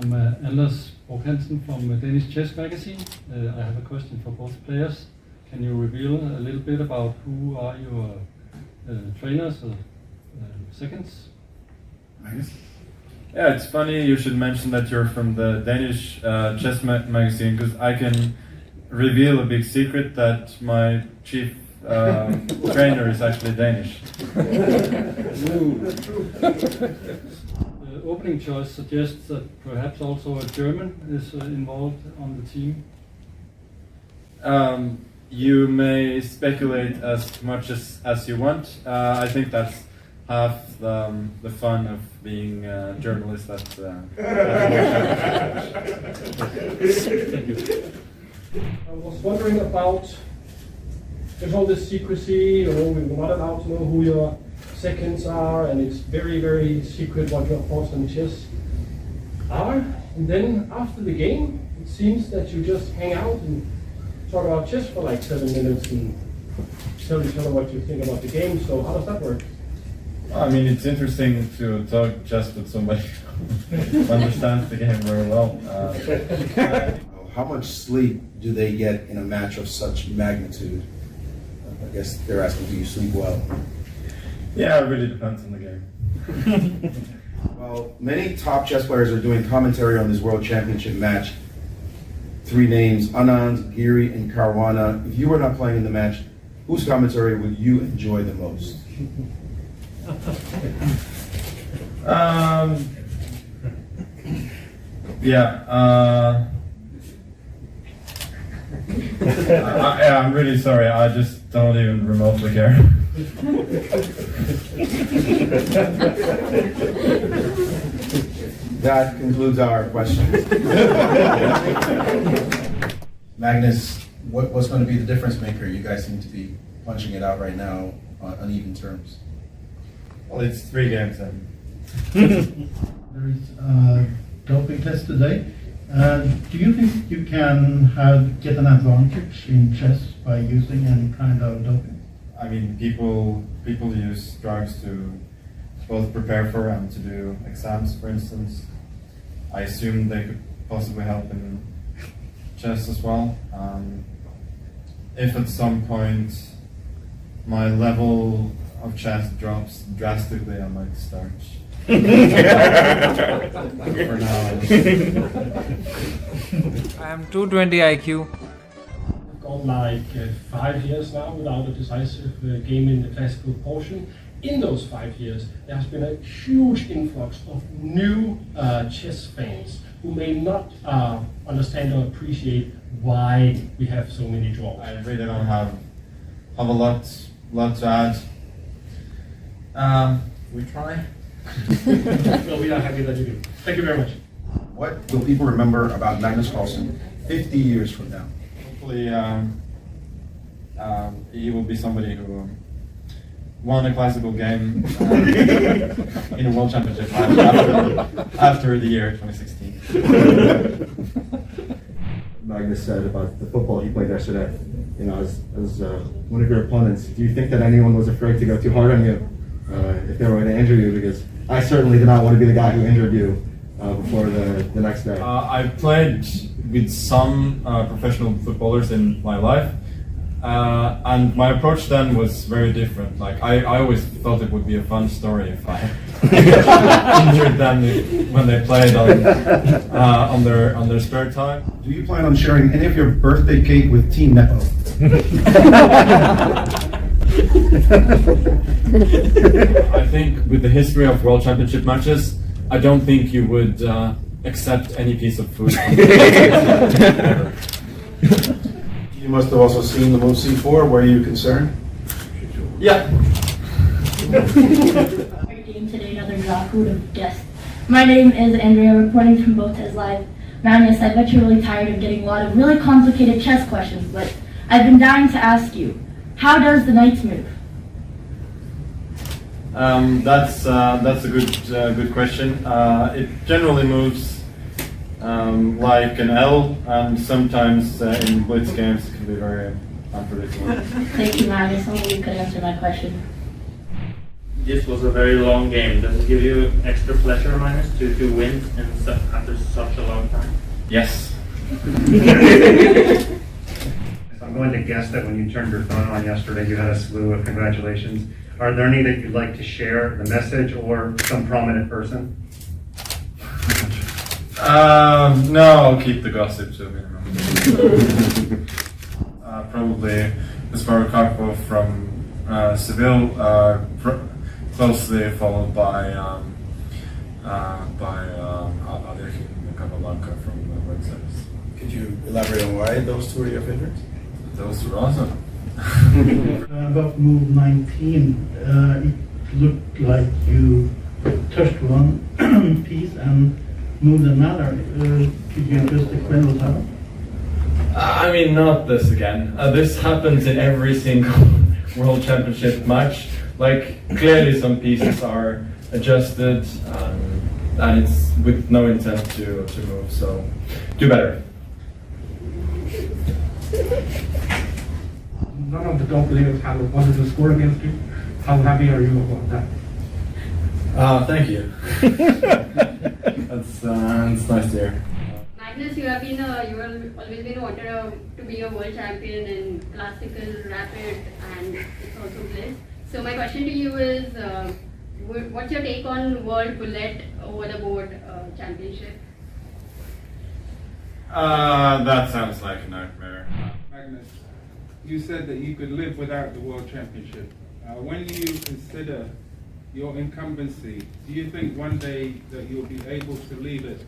I'm Anders Hansen from Danish Chess Magazine. I have a question for both players. Can you reveal a little bit about who are your trainers or seconds? Magnus? Yeah, it's funny you should mention that you're from the Danish Chess Magazine, because I can reveal a big secret that my chief trainer is actually Danish. The opening choice suggests that perhaps also a German is involved on the team. You may speculate as much as you want. I think that's half the fun of being a journalist at I was wondering about, there's all this secrecy, we're not allowed to know who your seconds are, and it's very, very secret what your thoughts on chess are. And then after the game, it seems that you just hang out and talk about chess for like 7 minutes and tell each other what you think about the game. So how does that work? I mean, it's interesting to talk chess with somebody who understands the game very well. How much sleep do they get in a match of such magnitude? I guess they're asking, do you sleep well? Yeah, it really depends on the game. Well, many top chess players are doing commentary on this World Championship match. 3 names, Anand, Giri, and Caruana. If you were not playing in the match, whose commentary would you enjoy the most? I'm really sorry, I just don't even remotely care. That concludes our questions. Magnus, what's going to be the difference maker? You guys seem to be punching it out right now on uneven terms. Well, it's 3 games then. There is a doping test today. Do you think you can get an advantage in chess by using any kind of doping? I mean, people use drugs to both prepare for and to do exams, for instance. I assume they could possibly help in chess as well. If at some point my level of chess drops drastically, I might start. For now. I am 220 IQ. I've gone like 5 years now without a decisive game in the classical portion. In those 5 years, there has been a huge influx of new chess fans who may not understand or appreciate why we have so many draws. I really don't have a lot to add. We try. Well, we are happy that you do. Thank you very much. What will people remember about Magnus Carlsen 50 years from now? Hopefully, he will be somebody who won a classical game in a World Championship after the year 2016. Magnus said about the football he played yesterday. You know, as one of your opponents, do you think that anyone was afraid to go too hard on you if they were going to injure you? Because I certainly did not want to be the guy who injured you before the next day. I played with some professional footballers in my life, and my approach then was very different. Like I always thought it would be a fun story if I injured them when they played on their spare time. Do you plan on sharing any of your birthday cake with Team Nepo? I think with the history of World Championship matches, I don't think you would accept any piece of food. You must have also seen the move C4. Were you concerned? Yeah. Great game today, another draw. Who would have guessed? My name is Andrea, reporting from Botes Live. Magnus, I bet you're really tired of getting a lot of really complicated chess questions, but I've been dying to ask you, how does the knights move? That's a good question. It generally moves like an L, and sometimes in blitz games it can be very unpredictable. Thank you, Magnus. Only you could answer my question. this was a very long game. Does it give you extra pleasure, Magnus, to win after such a long time? Yes. I'm going to guess that when you turned your phone on yesterday, you had a slew of congratulations. Are there any that you'd like to share, the message or some prominent person? No, I'll keep the gossip to a minimum. Probably Kaspar Karpov from Seville, closely followed by Adekin Capablanca from Buenos Aires. Could you elaborate on why those two are your favorites? Those were awesome. About move 19, it looked like you touched one piece and moved another. Could you just explain what happened? I mean, not this again. This happens in every single World Championship match. Like, clearly some pieces are adjusted, and it's with no intent to move, so do better. None of the top players have a positive score against you. How happy are you about that? Thank you. That's nice to hear. Magnus, you have always been wanted to be a world champion in classical, rapid, and it's also bliss. So my question to you is, what's your take on World Bullet over the board championship? That sounds like a nightmare. Magnus, you said that you could live without the World Championship. When you consider your incumbency, do you think one day that you'll be able to leave it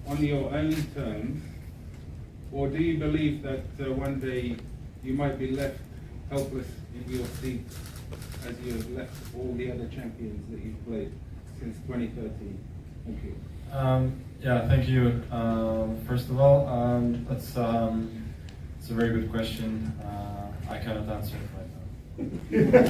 on your own terms, or do you believe that one day you might be left helpless in your seat as you have left all the other champions that you've played since 2013? Thank you. Yeah, thank you. First of all, it's a very good question. I cannot answer it right now.